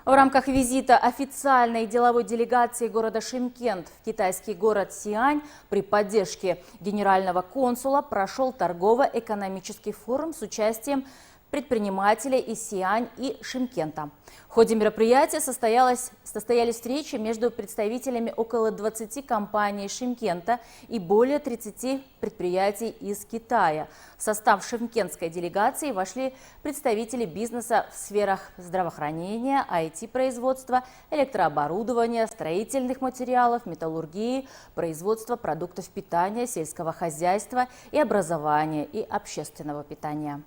В рамках визита официальной деловой делегации города Шымкент в китайский город Сиань при поддержке генерального консула прошел торгово-экономический форум с участием предпринимателей из Сиань и Шымкента. В ходе мероприятия состоялись встречи между представителями около 20 компаний Шымкента и более 30 предприятий из Китая. В состав шымкентской делегации вошли представители бизнеса в сферах здравоохранения, IT-производства, электрооборудования, строительных материалов, металлургии, производства продуктов питания, сельского хозяйства и образования и общественного питания.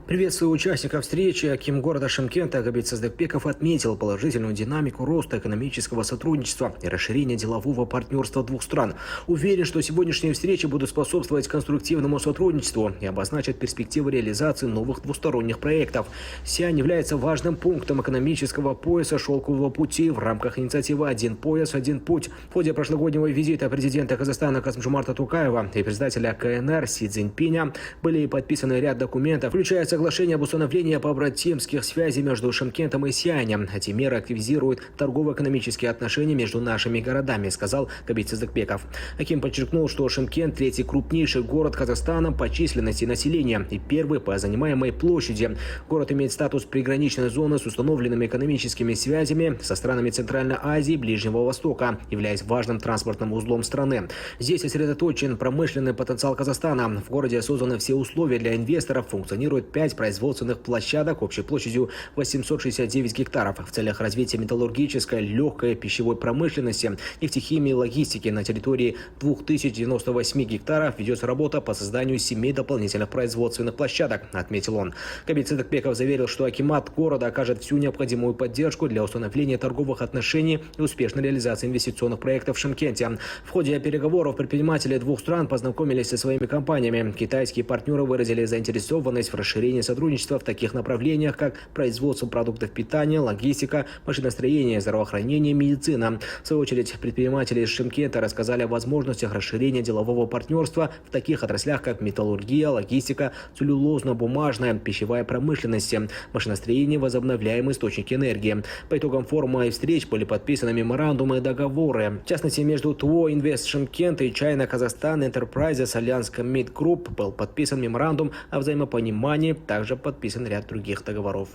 Приветствуя участников встречи, аким города Шымкента Габит Сыздыкбеков отметил положительную динамику роста экономического сотрудничества и расширения делового партнерства двух стран. Уверен, что сегодняшние встречи будут способствовать конструктивному сотрудничеству и обозначат перспективы реализации новых двусторонних проектов. Сиань является важным пунктом экономического пояса «Шелкового пути» в рамках инициативы «Один пояс, один путь». В ходе прошлогоднего визита президента Казахстана Касым-Жомарта Токаева и председателя КНР Си Цзиньпиня были подписаны ряд документов, включая соглашение об установлении побратимских связей между Шымкентом и Сианем. Эти меры активизируют торгово-экономические отношения между нашими городами, сказал Габит Сыздыкбеков. Аким подчеркнул, что Шымкент – третий крупнейший город Казахстана по численности населения и первый по занимаемой площади. Город имеет статус приграничной зоны с установленными экономическими связями со странами Центральной Азии и Ближнего Востока, являясь важным транспортным узлом страны. Здесь сосредоточен промышленный потенциал Казахстана. В городе созданы все условия для инвесторов, функционирует 5 производственных площадок общей площадью 869 гектаров в целях развития металлургической, легкой пищевой промышленности, нефтехимии и логистики. На территории 2098 гектаров ведется работа по созданию 7 дополнительных производственных площадок, отметил он. Габит Сыздыкбеков заверил, что акимат города окажет всю необходимую поддержку для установления торговых отношений и успешной реализации инвестиционных проектов в Шымкенте. В ходе переговоров предприниматели двух стран познакомились со своими компаниями. Китайские партнеры выразили заинтересованность в расширении сотрудничества в таких направлениях, как производство продуктов питания, логистика, машиностроение, здравоохранение, медицина. В свою очередь, предприниматели из Шымкента рассказали о возможностях расширения делового партнерства в таких отраслях, как металлургия, логистика, целлюлозно-бумажная, пищевая промышленность, машиностроение, возобновляемые источники энергии. По итогам форума и встреч были подписаны меморандумы и договоры. В частности, между ТУО Инвест Шымкент и China Казахстан Enterprises Alliance Commit Group был подписан меморандум о взаимопонимании. Также подписан ряд других договоров.